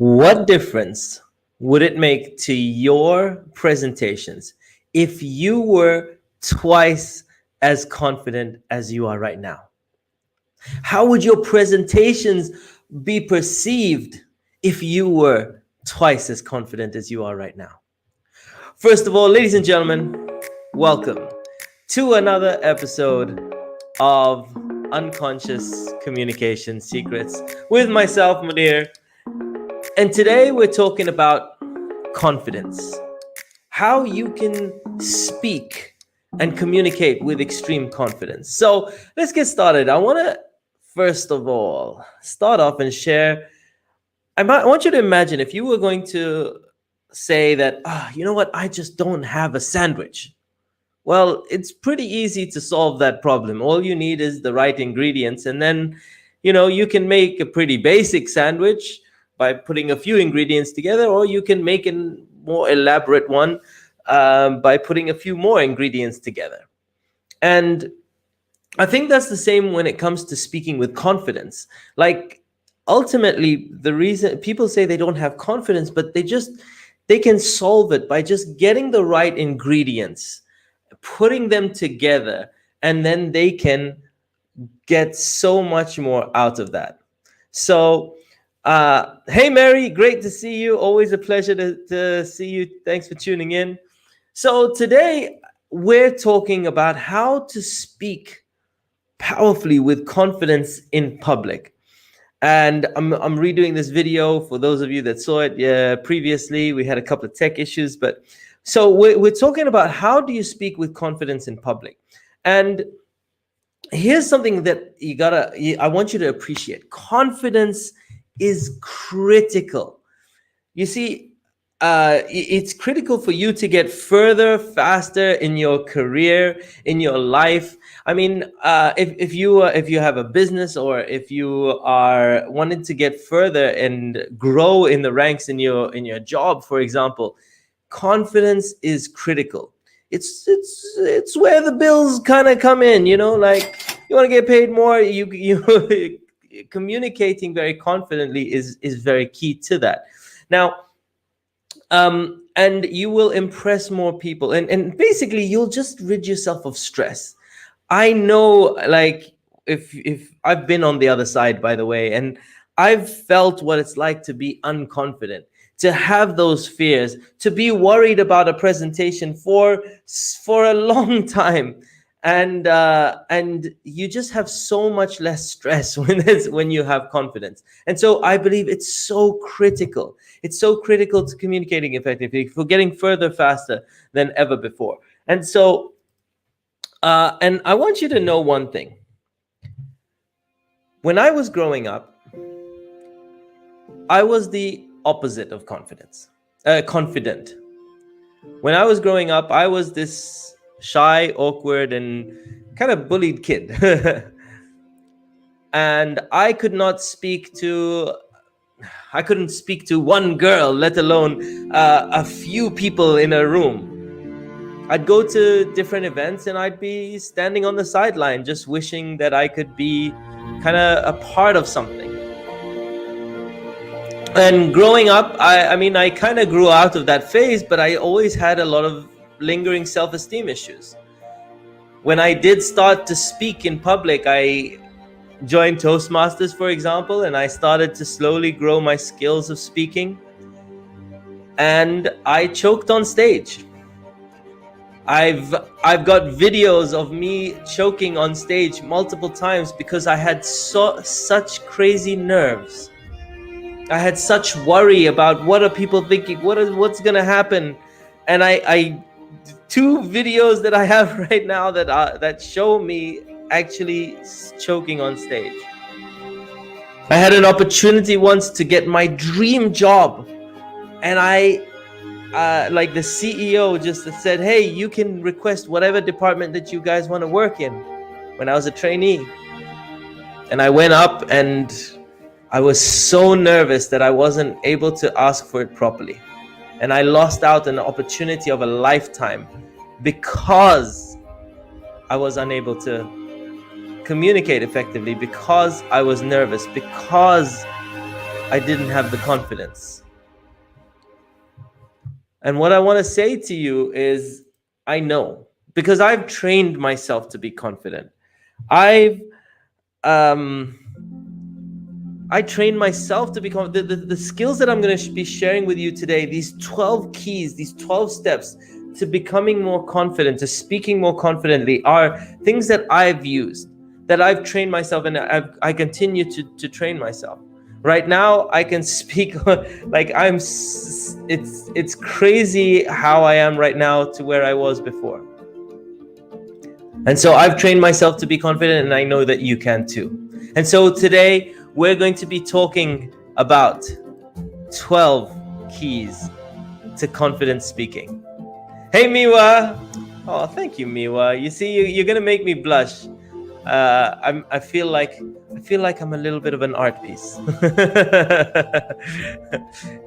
What difference would it make to your presentations if you were twice as confident as you are right now? How would your presentations be perceived if you were twice as confident as you are right now? First of all, ladies and gentlemen, welcome to another episode of Unconscious Communication Secrets with myself, Muneer. And today we're talking about confidence, how you can speak and communicate with extreme confidence. So let's get started. I want to first of all start off and share. I want you to imagine if you were going to say that, you know what, I just don't have a sandwich. Well, it's pretty easy to solve that problem. All you need is the right ingredients, and then, you can make a pretty basic sandwich by putting a few ingredients together, or you can make a more elaborate one by putting a few more ingredients together. And I think that's the same when it comes to speaking with confidence. Like, ultimately, the reason people say they don't have confidence, but they can solve it by just getting the right ingredients, putting them together, and then they can get so much more out of that. So, hey, Mary, great to see you. Always a pleasure to see you. Thanks for tuning in. So today we're talking about how to speak powerfully with confidence in public. And I'm redoing this video for those of you that saw it previously. We had a couple of tech issues, but so we're talking about how do you speak with confidence in public. And here's something that I want you to appreciate. Confidence is critical. You see, it's critical for you to get further, faster in your career, in your life. I mean, if you have a business, or if you are wanting to get further and grow in the ranks in your job, for example, confidence is critical. It's where the bills kind of come in. Like, you want to get paid more, you communicating very confidently is very key to that. Now, and you will impress more people, and basically you'll just rid yourself of stress. I know, like, if I've been on the other side, by the way, and I've felt what it's like to be unconfident, to have those fears, to be worried about a presentation for a long time, and you just have so much less stress when you have confidence. And so I believe it's so critical. It's so critical to communicating effectively, for getting further faster than ever before. And so, and I want you to know one thing. When I was growing up, I was the opposite of confident. When I was growing up, I was this shy, awkward, and kind of bullied kid. And I couldn't speak to one girl, let alone a few people in a room. I'd go to different events and I'd be standing on the sideline, just wishing that I could be kind of a part of something. And growing up, I kind of grew out of that phase, but I always had a lot of lingering self-esteem issues. When I did start to speak in public, I joined Toastmasters, for example, and I started to slowly grow my skills of speaking. And I choked on stage. I've got videos of me choking on stage multiple times because I had such crazy nerves. I had such worry about what are people thinking, what's gonna happen. And I two videos that I have right now that show me actually choking on stage. I had an opportunity once to get my dream job, and like the CEO just said, hey, you can request whatever department that you guys want to work in, when I was a trainee. And I went up and I was so nervous that I wasn't able to ask for it properly. And I lost out on an opportunity of a lifetime because I was unable to communicate effectively, because I was nervous, because I didn't have the confidence. And what I want to say to you is, I know, because I've trained myself to be confident. I've um I trained myself to become the skills that I'm going to be sharing with you today, these 12 keys, these 12 steps to becoming more confident, to speaking more confidently, are things that I've used, that I've trained myself, and I continue to train myself. Right now, I can speak like it's crazy how I am right now to where I was before. And so I've trained myself to be confident, and I know that you can too. And so today we're going to be talking about 12 keys to confident speaking. Hey, Miwa. Oh, thank you, Miwa. You see, you're gonna make me blush. I feel like I'm a little bit of an art piece.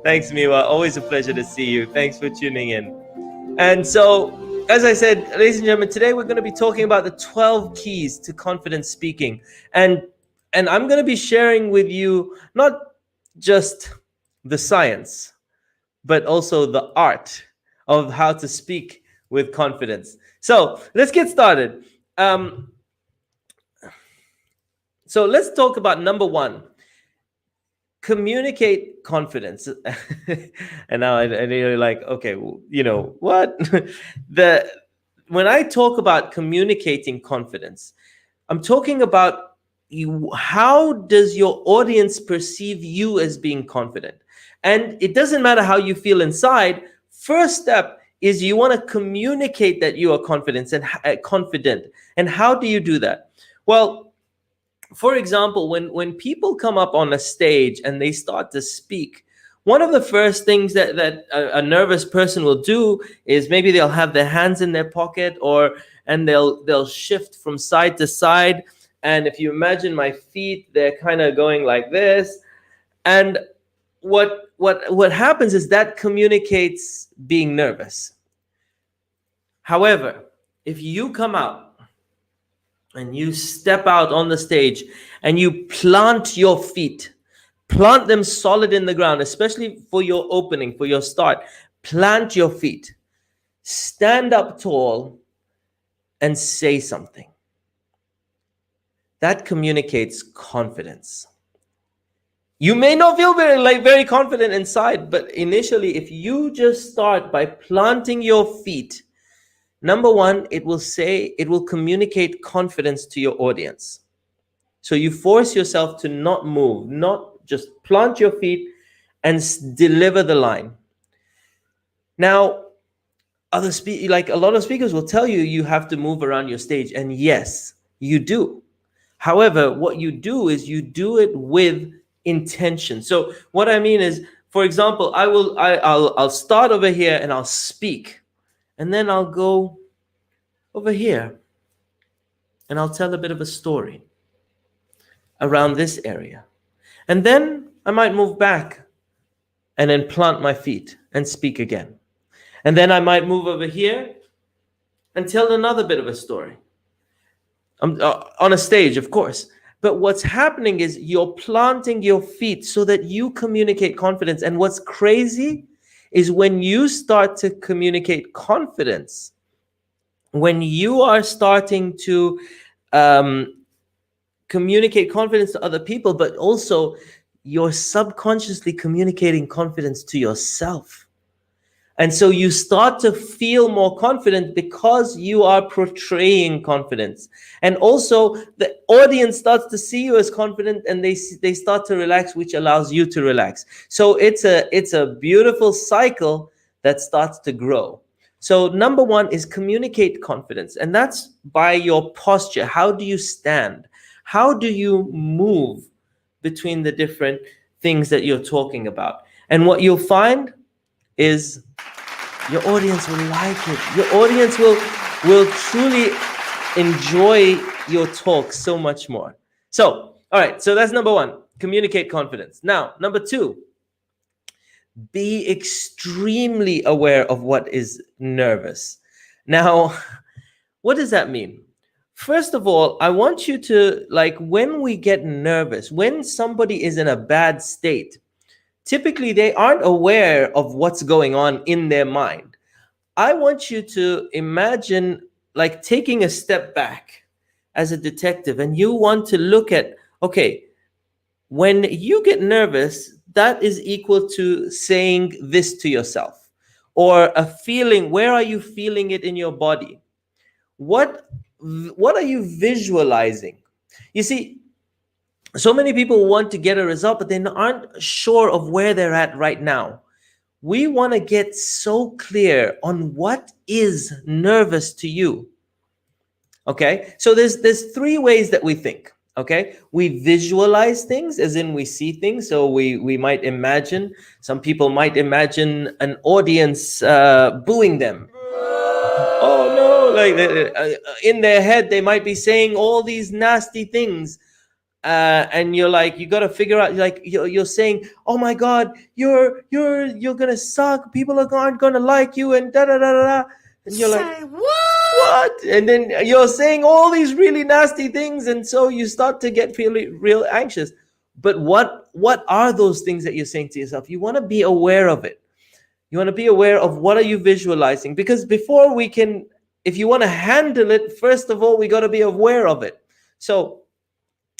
Thanks, Miwa. Always a pleasure to see you. Thanks for tuning in. And so, as I said, ladies and gentlemen, today we're going to be talking about the 12 keys to confident speaking. And I'm going to be sharing with you not just the science, but also the art of how to speak with confidence. So let's get started. So let's talk about number one. Communicate confidence. And now and you're like, okay, you know what? When I talk about communicating confidence, I'm talking about how does your audience perceive you as being confident? And it doesn't matter how you feel inside. First step is you want to communicate that you are confident. And how do you do that? Well, for example, when people come up on a stage and they start to speak, one of the first things that a nervous person will do is maybe they'll have their hands in their pocket, and they'll shift from side to side. And if you imagine my feet, they're kind of going like this. And what happens is that communicates being nervous. However, if you come out and you step out on the stage and you plant your feet, plant them solid in the ground, especially for your opening, for your start, plant your feet, stand up tall, and say something. That communicates confidence. You may not feel very confident inside, but initially, if you just start by planting your feet, number one, it will communicate confidence to your audience. So you force yourself to not move, not just plant your feet and deliver the line. Now, a lot of speakers will tell you you have to move around your stage, and yes, you do. However, what you do is you do it with intention. So what I mean is, for example, I'll start over here and I'll speak, and then I'll go over here and I'll tell a bit of a story around this area. And then I might move back and then plant my feet and speak again. And then I might move over here and tell another bit of a story. On a stage, of course. But what's happening is you're planting your feet so that you communicate confidence. And what's crazy is when you start to communicate confidence, when you are starting to communicate confidence to other people, but also you're subconsciously communicating confidence to yourself. And so you start to feel more confident because you are portraying confidence. And also the audience starts to see you as confident, and they start to relax, which allows you to relax. So it's a beautiful cycle that starts to grow. So number one is communicate confidence. And that's by your posture. How do you stand? How do you move between the different things that you're talking about? And what you'll find is your audience will like it. Your audience will truly enjoy your talk so much more. So, all right, so that's number one, communicate confidence. Now, number two, be extremely aware of what is nervous. Now, what does that mean? First of all, I want you to, when we get nervous, when somebody is in a bad state, typically they aren't aware of what's going on in their mind. I want you to imagine like taking a step back as a detective, and you want to look at, okay, when you get nervous, that is equal to saying this to yourself, or a feeling. Where are you feeling it in your body? What what are you visualizing? You see, so many people want to get a result, but they aren't sure of where they're at right now. We want to get so clear on what is nervous to you. Okay, so there's three ways that we think. Okay, we visualize things, as in we see things. So we might imagine. Some people might imagine an audience booing them. Oh no! Like in their head, they might be saying all these nasty things, and you're like, you got to figure out, like you're saying, oh my god, you're gonna suck, people aren't gonna like you, and da da da da da. And you're like, Say what? and then you're saying all these really nasty things, and so you start to get feeling real anxious. But what are those things that you're saying to yourself? You want to be aware of it. You want to be aware of what are you visualizing, because before we can, if you want to handle it, first of all we got to be aware of it. So,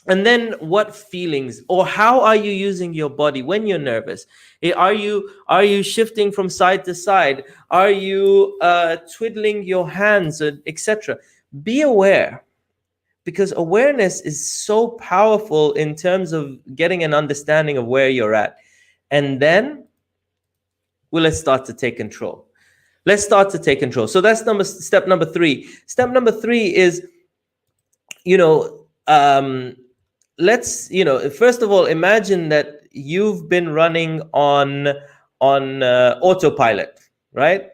and then what feelings, or how are you using your body when you're nervous? Are you shifting from side to side? Are you twiddling your hands, etc.? Be aware, because awareness is so powerful in terms of getting an understanding of where you're at. And then, well, let's start to take control. Let's start to take control. So that's step number 3. Step number 3 is, you know, let's, first of all, imagine that you've been running on autopilot, right?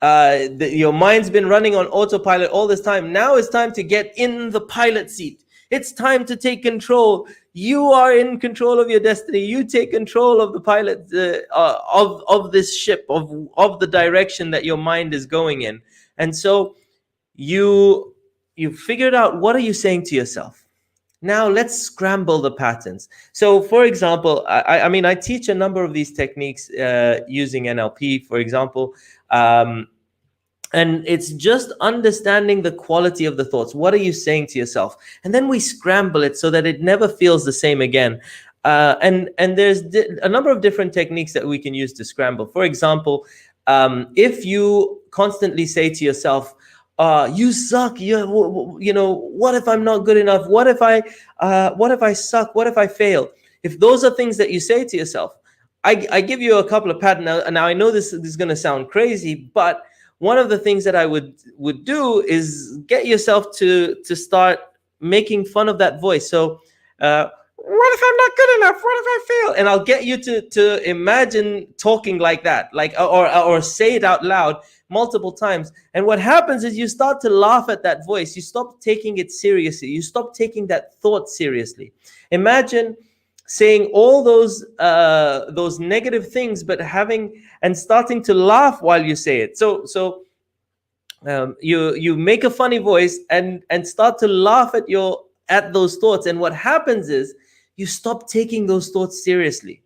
Your mind's been running on autopilot all this time. Now it's time to get in the pilot seat. It's time to take control. You are in control of your destiny. You take control of the pilot, of this ship, of the direction that your mind is going in. And so you figured out, what are you saying to yourself? Now let's scramble the patterns. So, for example, I mean, I teach a number of these techniques using NLP, for example. And it's just understanding the quality of the thoughts. What are you saying to yourself? And then we scramble it so that it never feels the same again. And there's a number of different techniques that we can use to scramble. For example, if you constantly say to yourself, you suck, what if I'm not good enough? What if I suck? What if I fail? If those are things that you say to yourself, I give you a couple of patterns. Now I know this is going to sound crazy, but one of the things that I would do is get yourself to start making fun of that voice. So, what if I'm not good enough? What if I fail? And I'll get you to imagine talking like that, like, or say it out loud multiple times. And what happens is you start to laugh at that voice. You stop taking it seriously. You stop taking that thought seriously. Imagine saying all those negative things, but having and starting to laugh while you say it. So you make a funny voice and start to laugh at those thoughts. And what happens is you stop taking those thoughts seriously.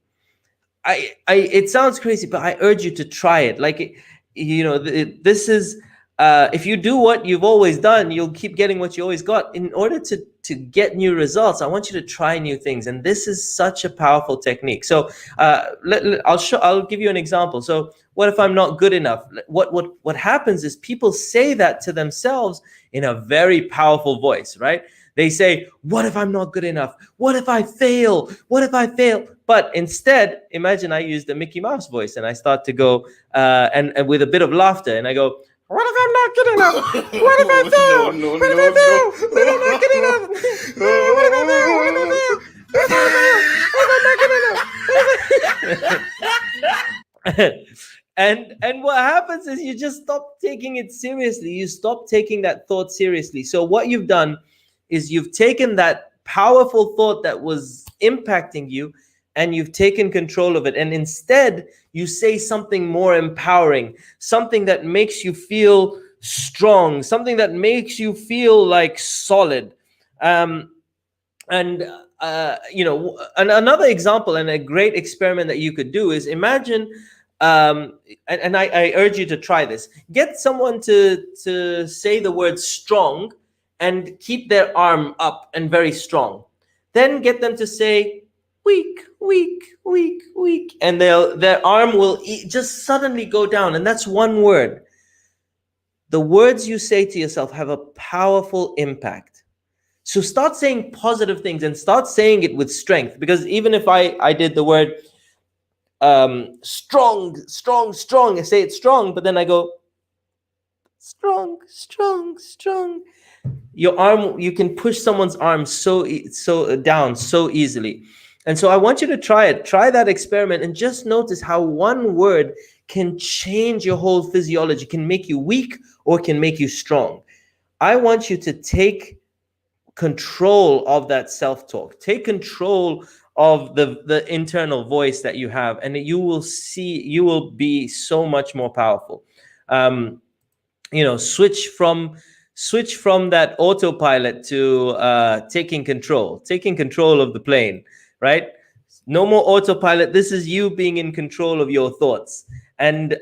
It sounds crazy, but I urge you to try it. Like, this is, if you do what you've always done, you'll keep getting what you always got. In order to get new results, I want you to try new things, and this is such a powerful technique. So I'll give you an example. So, what if I'm not good enough? What happens is people say that to themselves in a very powerful voice, right? They say, what if I'm not good enough? What if I fail? What if I fail? But instead, imagine I use the Mickey Mouse voice and I start to go, and with a bit of laughter, and I go, what if I'm not good enough? What if I fail? No, What if I fail? What if I'm not good enough? What if I fail? What if I fail? What if I fail? What if I'm not good enough? And what happens is you just stop taking it seriously. You stop taking that thought seriously. So what you've done is you've taken that powerful thought that was impacting you, and you've taken control of it. And instead, you say something more empowering, something that makes you feel strong, something that makes you feel like solid. And another example and a great experiment that you could do is imagine, and I urge you to try this. Get someone to say the word strong and keep their arm up and very strong. Then get them to say weak, weak, weak, weak, and their arm will just suddenly go down. And that's one word. The words you say to yourself have a powerful impact. So start saying positive things and start saying it with strength. Because even if I did the word strong, strong, strong, I say it strong, but then I go strong, strong, strong. Your arm, you can push someone's arm so down so easily. And so I want you to try it. Try that experiment and just notice how one word can change your whole physiology, can make you weak or can make you strong. I want you to take control of that self-talk. Take control of the internal voice that you have, and you will be so much more powerful. Switch from that autopilot to taking control of the plane, right? No more autopilot. This is you being in control of your thoughts, and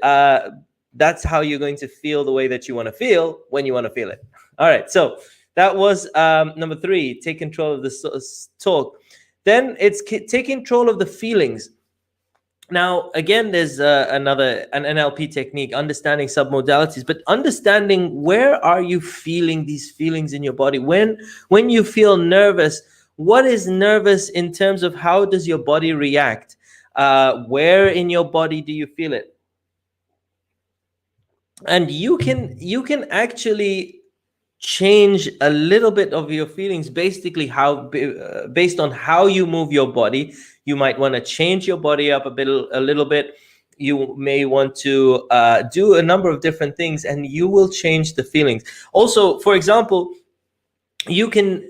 that's how you're going to feel the way that you want to feel when you want to feel it. All right, so that was number 3. Take control of the talk. Then it's take control of the feelings. Now, again, there's an NLP technique, understanding submodalities, but understanding where are you feeling these feelings in your body. When you feel nervous, what is nervous in terms of how does your body react? Where in your body do you feel it? And you can actually change a little bit of your feelings, basically based on how you move your body. You might want to change your body up a little bit. You may want to do a number of different things, and you will change the feelings. Also, for example, you can,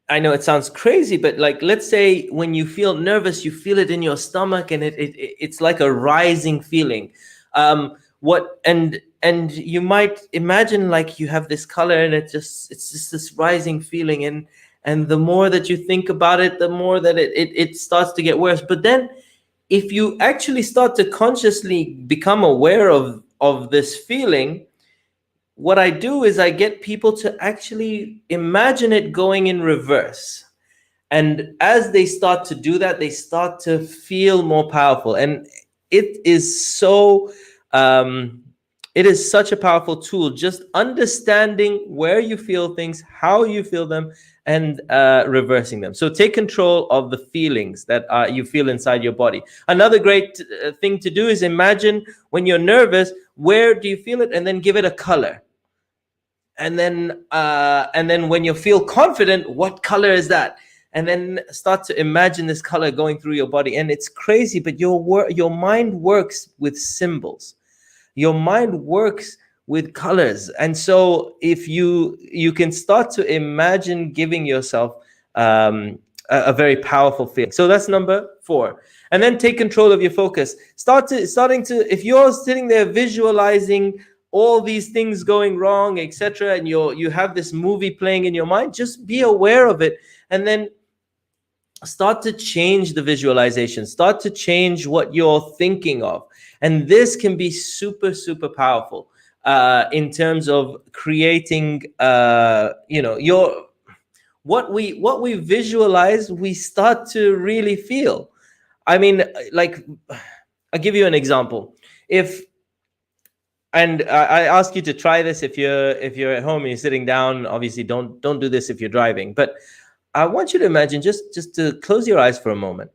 I know it sounds crazy, but like, let's say when you feel nervous, you feel it in your stomach, and it's like a rising feeling. And you might imagine like you have this color, and it's just this rising feeling, and the more that you think about it, the more that it starts to get worse. But then if you actually start to consciously become aware of this feeling, what I do is I get people to actually imagine it going in reverse. And as they start to do that, they start to feel more powerful. And it is such a powerful tool, just understanding where you feel things, how you feel them, and reversing them. So take control of the feelings that you feel inside your body. Another great thing to do is imagine when you're nervous, where do you feel it, and then give it a color. And then when you feel confident, what color is that? And then start to imagine this color going through your body. And it's crazy, but your mind works with symbols. Your mind works with colors. And so if you can start to imagine giving yourself a very powerful feeling. So that's number 4. And then take control of your focus. If you're sitting there visualizing all these things going wrong, etc., and you have this movie playing in your mind, just be aware of it, and then start to change the visualization, start to change what you're thinking of. And this can be super, super powerful in terms of creating, what we visualize, we start to really feel. I mean, like, I'll give you an example. And I ask you to try this if you're at home and you're sitting down. Obviously, don't do this if you're driving. But I want you to imagine, just to close your eyes for a moment.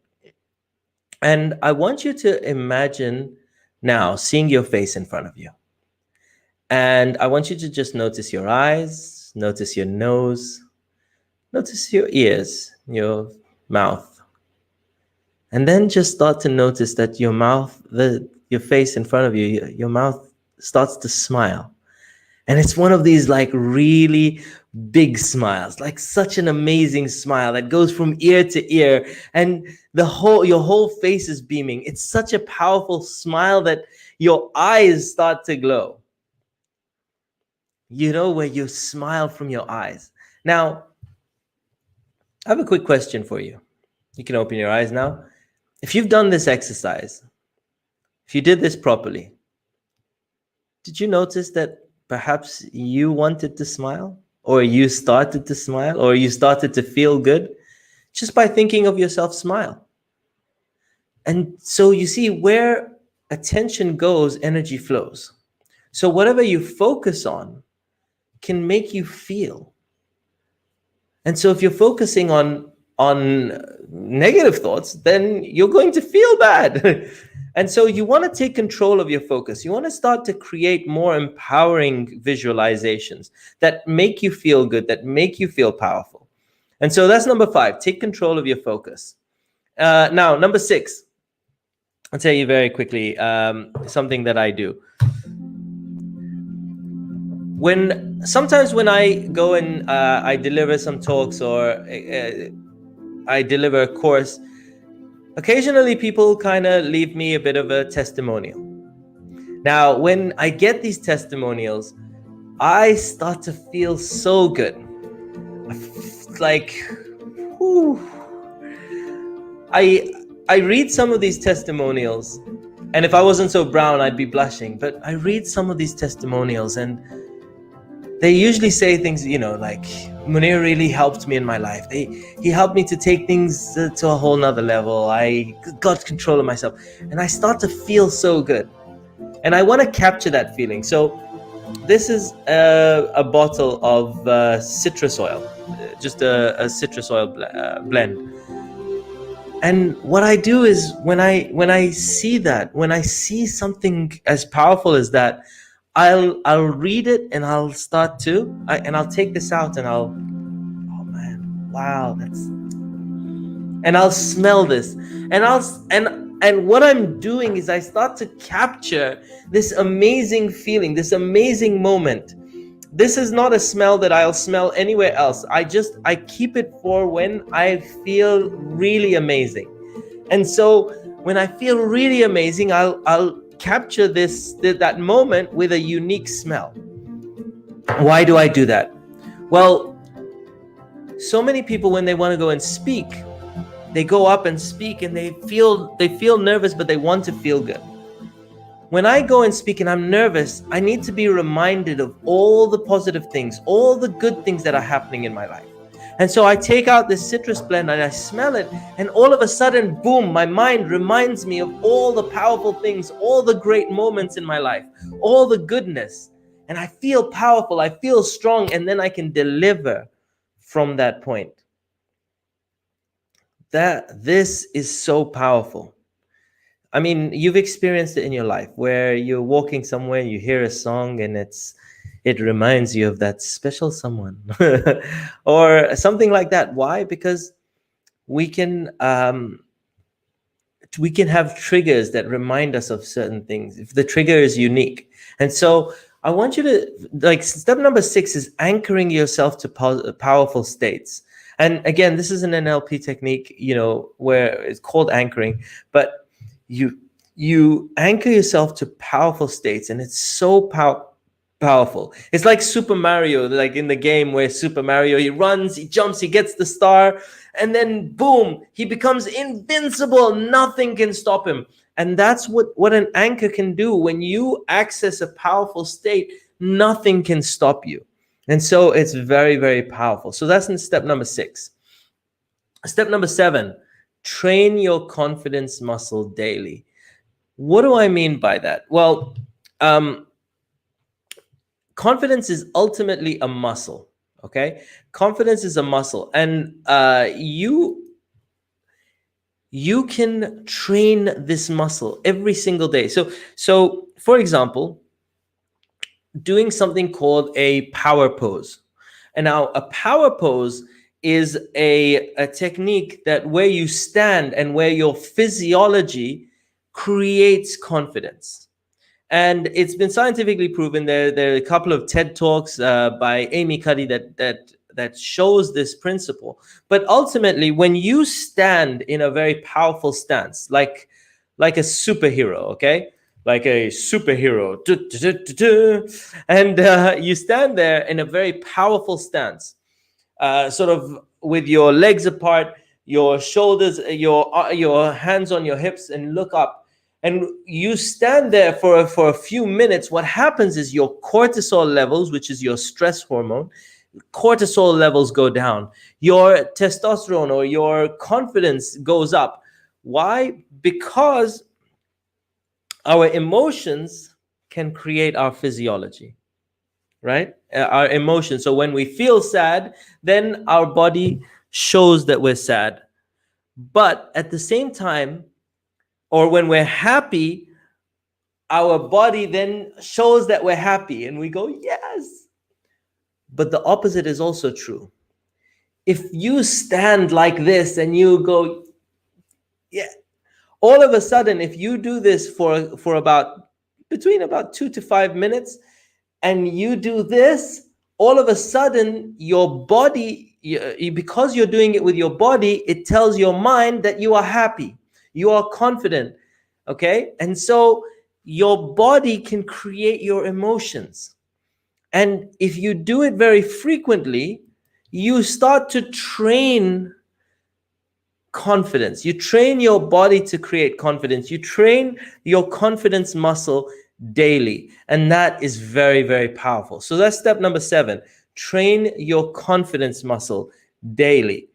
And I want you to imagine now seeing your face in front of you. And I want you to just notice your eyes, notice your nose, notice your ears, your mouth. And then just start to notice that your mouth, your face in front of you, your mouth starts to smile. And it's one of these like really big smiles, like such an amazing smile that goes from ear to ear, and your whole face is beaming. It's such a powerful smile that your eyes start to glow. Where you smile from your eyes. Now, I have a quick question for you. You can open your eyes now. If you've done this exercise, if you did this properly, did you notice that perhaps you wanted to smile, or you started to smile, or you started to feel good just by thinking of yourself smile? And so you see, where attention goes, energy flows. So whatever you focus on can make you feel. And so if you're focusing on negative thoughts, then you're going to feel bad. And so you want to take control of your focus. You want to start to create more empowering visualizations that make you feel good, that make you feel powerful. And so that's number 5. Take control of your focus. Now, number 6, I'll tell you very quickly something that I do. Sometimes when I go and I deliver some talks, or I deliver a course, occasionally people kind of leave me a bit of a testimonial. Now, when I get these testimonials, I start to feel so good. Like, whew. I read some of these testimonials, and if I wasn't so brown, I'd be blushing. But I read some of these testimonials, and they usually say things, like, Muneer really helped me in my life. He helped me to take things to a whole nother level. I got control of myself. And I start to feel so good. And I want to capture that feeling. So this is a bottle of citrus oil, just a citrus oil blend. And what I do is when I see that, when I see something as powerful as that, I'll read it, and I'll start to, and I'll take this out, and oh man, wow, and I'll smell this, and what I'm doing is I start to capture this amazing feeling, this amazing moment. This is not a smell that I'll smell anywhere else. I keep it for when I feel really amazing. And so when I feel really amazing, I'll capture that moment with a unique smell. Why do I do that? Well, so many people, when they want to go and speak, they go up and speak, and they feel nervous, but they want to feel good. When I go and speak and I'm nervous, I need to be reminded of all the positive things, all the good things that are happening in my life. And so I take out this citrus blend and I smell it, and all of a sudden, boom, my mind reminds me of all the powerful things, all the great moments in my life, all the goodness. And I feel powerful, I feel strong, and then I can deliver from that point. This is so powerful. I mean, you've experienced it in your life where you're walking somewhere, you hear a song, and it reminds you of that special someone or something like that. Why? Because we can have triggers that remind us of certain things if the trigger is unique. And so I want you to, step number 6 is anchoring yourself to powerful states. And again, this is an NLP technique, where it's called anchoring, but you anchor yourself to powerful states, and it's so powerful. It's like Super Mario, like in the game where Super Mario, he runs, he jumps, he gets the star, and then boom, he becomes invincible. Nothing can stop him. And that's what an anchor can do. When you access a powerful state, nothing can stop you. And so it's very, very powerful. So that's in step number 6. Step number 7, train your confidence muscle daily. What do I mean by that? Well, confidence is ultimately a muscle, okay? Confidence is a muscle, and you can train this muscle every single day. So for example, doing something called a power pose. And now a power pose is a technique that where you stand and where your physiology creates confidence. And it's been scientifically proven. There are a couple of TED Talks by Amy Cuddy that shows this principle. But ultimately, when you stand in a very powerful stance, like a superhero, okay? Like a superhero, and you stand there in a very powerful stance, sort of with your legs apart, your shoulders, your hands on your hips, and look up. And you stand there for a few minutes. What happens is your cortisol levels, which is your stress hormone, cortisol levels go down. Your testosterone or your confidence goes up. Why? Because our emotions can create our physiology, right? Our emotions. So when we feel sad, then our body shows that we're sad. But at the same time, or when we're happy, our body then shows that we're happy and we go, yes. But the opposite is also true. If you stand like this and you go, yeah, all of a sudden, if you do this for about between about 2 to 5 minutes, and you do this, all of a sudden your body, because you're doing it with your body, it tells your mind that you are happy, you are confident. Okay, and so your body can create your emotions. And if you do it very frequently, you start to train confidence. You train your body to create confidence. You train your confidence muscle daily. And that is very, very powerful. So that's step number 7. Train your confidence muscle daily.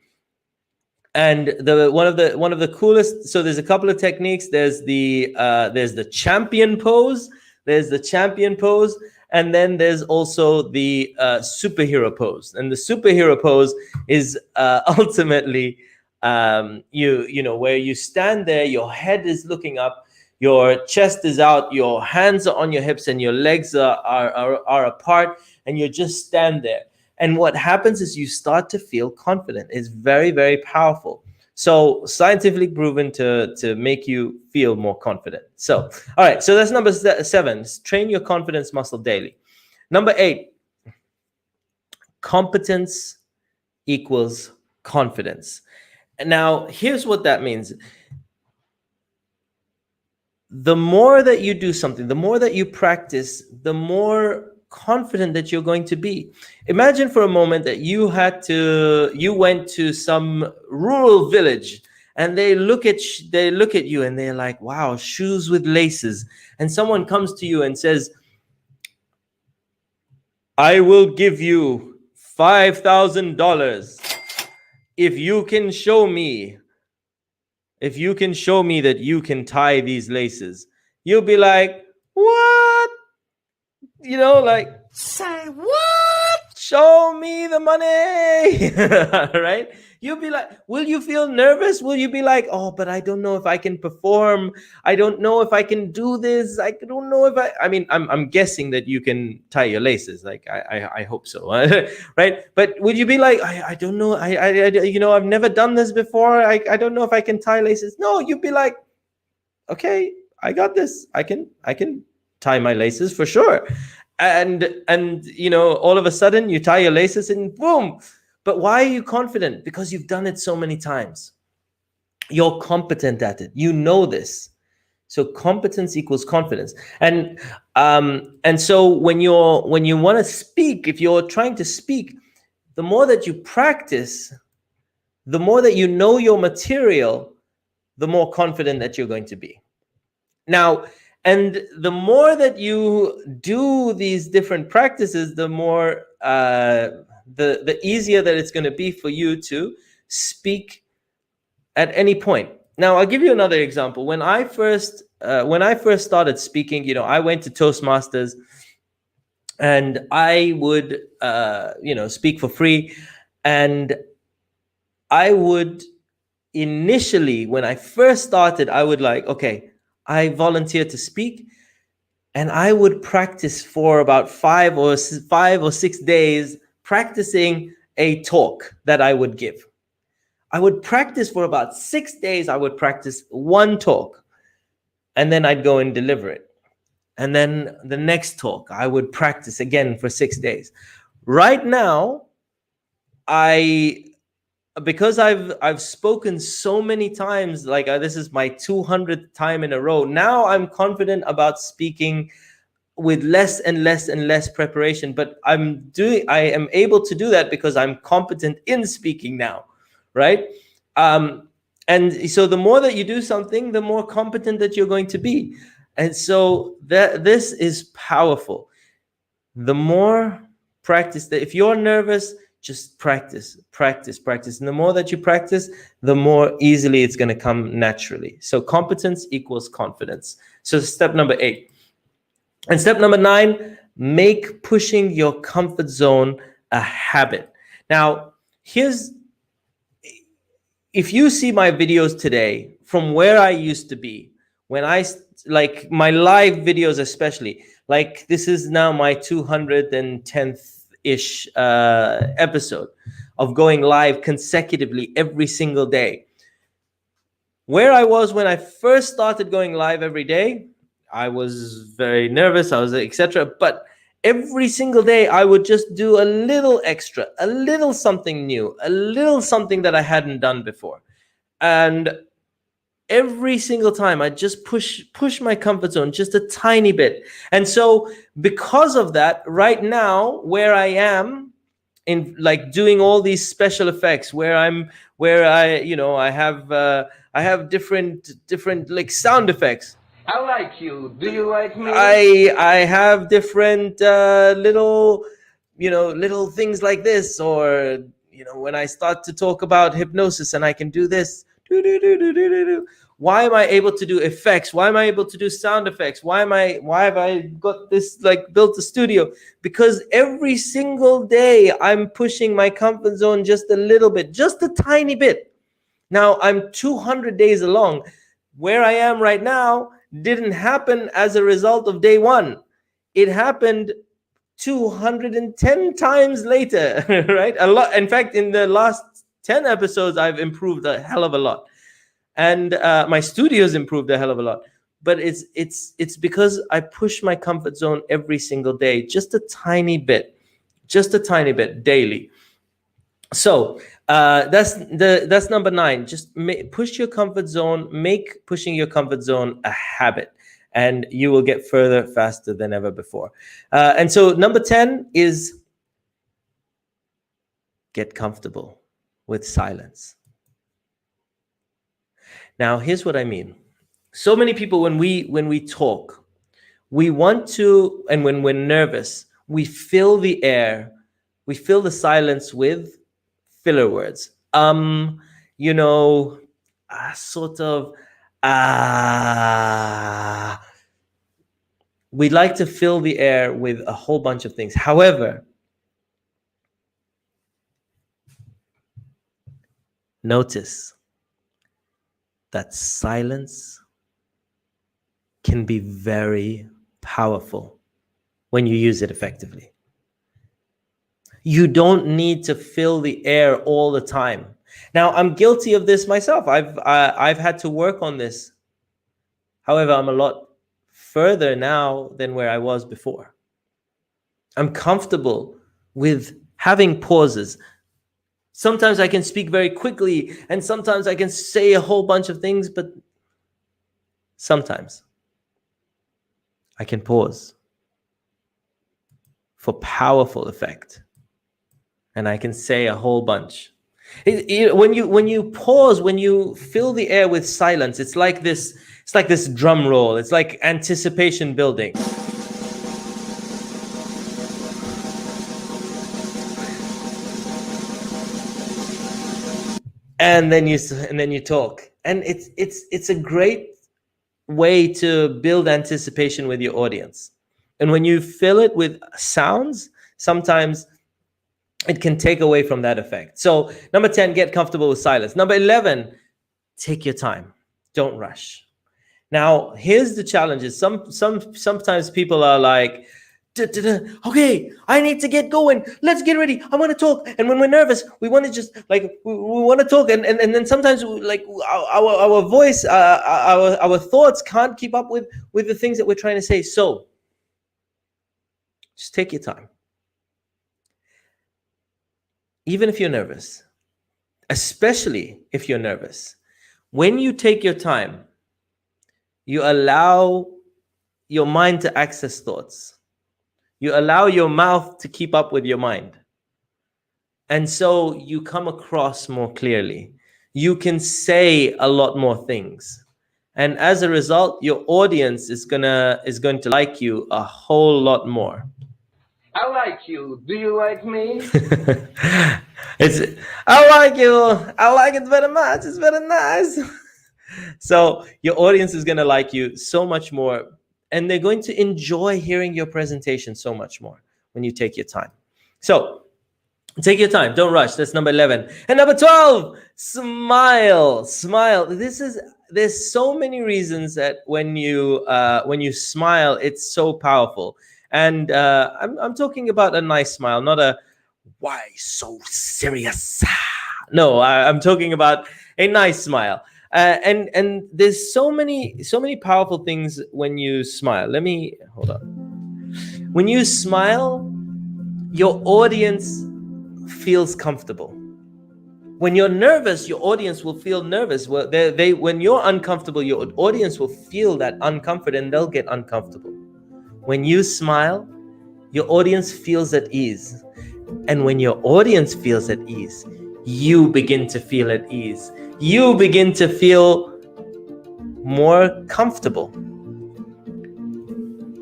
And one of the coolest, so there's a couple of techniques. There's the champion pose. There's the champion pose. And then there's also the superhero pose. And the superhero pose is ultimately you know, where you stand there, your head is looking up, your chest is out, your hands are on your hips, and your legs are apart, and you just stand there. And what happens is you start to feel confident. It's very, very powerful. So scientifically proven to make you feel more confident. So, all right. So that's number 7. Train your confidence muscle daily. Number 8. Competence equals confidence. Now, here's what that means. The more that you do something, the more that you practice, the more confident that you're going to be. Imagine for a moment that you went to some rural village, and they look at you and they're like, wow, shoes with laces. And someone comes to you and says, I will give you $5,000 if you can show me that you can tie these laces. You'll be like, what? You know, like, say what? Show me the money. Right? You'll be like, will you feel nervous? Will you be like, oh, but I don't know if I can perform. I don't know if I can do this. I don't know if I mean, I'm guessing that you can tie your laces. Like, I hope so. Right? But would you be like, I don't know. I you know, I've never done this before. I don't know if I can tie laces. No, you'd be like, okay, I got this. I can tie my laces for sure. And you know, all of a sudden you tie your laces and boom. But why are you confident? Because you've done it so many times. You're competent at it. You know this. So competence equals confidence. And so when you want to speak, if you're trying to speak, the more that you practice, the more that you know your material, the more confident that you're going to be. Now, and the more that you do these different practices, the more the easier that it's going to be for you to speak at any point. Now, I'll give you another example. When I first started speaking, you know, I went to Toastmasters, and I would you know, speak for free, and I would initially, when I first started, I would like, okay, I volunteered to speak, and I would practice for about 5 or 6 days practicing a talk that I would give. I would practice for about 6 days. I would practice one talk, and then I'd go and deliver it. And then the next talk, I would practice again for 6 days. Right now, because I've spoken so many times, like this is my 200th time in a row. Now I'm confident about speaking with less and less and less preparation, but I am able to do that because I'm competent in speaking now, right? And so the more that you do something, the more competent that you're going to be. And so that this is powerful. The more practice that, if you're nervous, just practice, practice, practice. And the more that you practice, the more easily it's going to come naturally. So competence equals confidence. So step number 8. And step number 9, make pushing your comfort zone a habit. Now, if you see my videos today from where I used to be, when like my live videos, especially, like this is now my 210th-ish episode of going live consecutively every single day. Where I was when I first started going live every day, I was very nervous, I was etc. But every single day I would just do a little extra, a little something new, a little something that I hadn't done before. And every single time I just push my comfort zone just a tiny bit. And so because of that, right now where I am in like doing all these special effects, where I have different like sound effects. I like you. Do you like me? I have different little little things like this, or when I start to talk about hypnosis and I can do this. Why am I able to do effects? Why am I able to do sound effects? Why have I got this, like, built a studio? Because every single day I'm pushing my comfort zone just a little bit, just a tiny bit. Now I'm 200 days along. Where I am right now didn't happen as a result of day one. It happened 210 times later, right? A lot. In fact, in the last 10 episodes, I've improved a hell of a lot. And my studio's improved a hell of a lot. But it's because I push my comfort zone every single day, just a tiny bit daily. So that's number 9. Just push your comfort zone. Make pushing your comfort zone a habit, and you will get further faster than ever before. And so number 10 is get comfortable with silence. Now, here's what I mean. So many people, when we talk, we want to, and when we're nervous, we fill the air, we fill the silence with filler words. Sort of, we like to fill the air with a whole bunch of things. However, notice that silence can be very powerful when you use it effectively. You don't need to fill the air all the time. Now, I'm guilty of this myself. I've had to work on this. However, I'm a lot further now than where I was before. I'm comfortable with having pauses. Sometimes I can speak very quickly, and sometimes I can say a whole bunch of things, but sometimes I can pause for powerful effect, and I can say a whole bunch. When you pause, when you fill the air with silence, it's like this drum roll. It's like anticipation building. And then you talk, and it's a great way to build anticipation with your audience. And when you fill it with sounds, sometimes it can take away from that effect. So number 10, get comfortable with silence. Number 11, take your time. Don't rush. Now, here's the challenges. Sometimes people are like, okay, I need to get going. Let's get ready. I want to talk. And when we're nervous, we want to just like we want to talk. And then sometimes like our voice, our thoughts can't keep up with the things that we're trying to say. So just take your time. Even if you're nervous, especially if you're nervous, when you take your time, you allow your mind to access thoughts. You allow your mouth to keep up with your mind. And so you come across more clearly. You can say a lot more things. And as a result, your audience is going to like you a whole lot more. I like you. Do you like me? It's I like you. I like it very much. It's very nice. So your audience is going to like you so much more, and they're going to enjoy hearing your presentation so much more when you take your time. So take your time, don't rush. That's number 11. And number 12, smile. Smile. There's so many reasons that when you smile, it's so powerful. And I'm talking about a nice smile, not a why so serious. No, I'm talking about a nice smile. And there's so many powerful things when you smile. Let me hold on. When you smile, your audience feels comfortable. When you're nervous, your audience will feel nervous. Well, when you're uncomfortable, your audience will feel that uncomfort and they'll get uncomfortable. When you smile, your audience feels at ease. And when your audience feels at ease, you begin to feel at ease. You begin to feel more comfortable.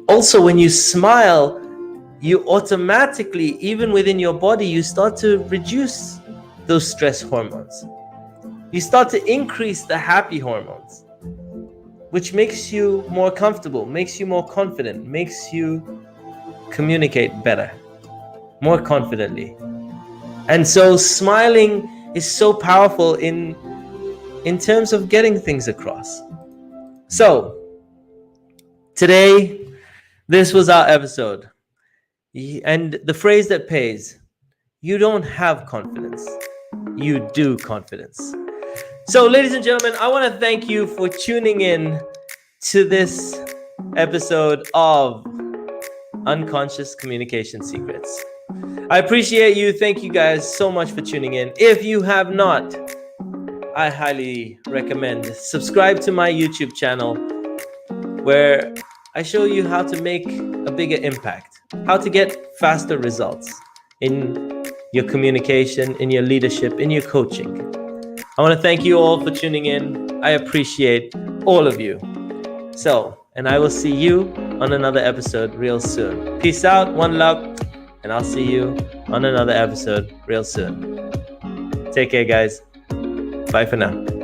Also, when you smile, you automatically, even within your body, you start to reduce those stress hormones. You start to increase the happy hormones, which makes you more comfortable, makes you more confident, makes you communicate better, more confidently. And so smiling is so powerful in terms of getting things across. So today, this was our episode. And the phrase that pays, you don't have confidence, you do confidence. So, ladies and gentlemen, I want to thank you for tuning in to this episode of Unconscious Communication Secrets. I appreciate you. Thank you guys so much for tuning in. If you have not, I highly recommend subscribe to my YouTube channel, where I show you how to make a bigger impact, how to get faster results in your communication, in your leadership, in your coaching. I want to thank you all for tuning in. I appreciate all of you. So, and I will see you on another episode real soon. Peace out, one love, and I'll see you on another episode real soon. Take care, guys. Bye for now.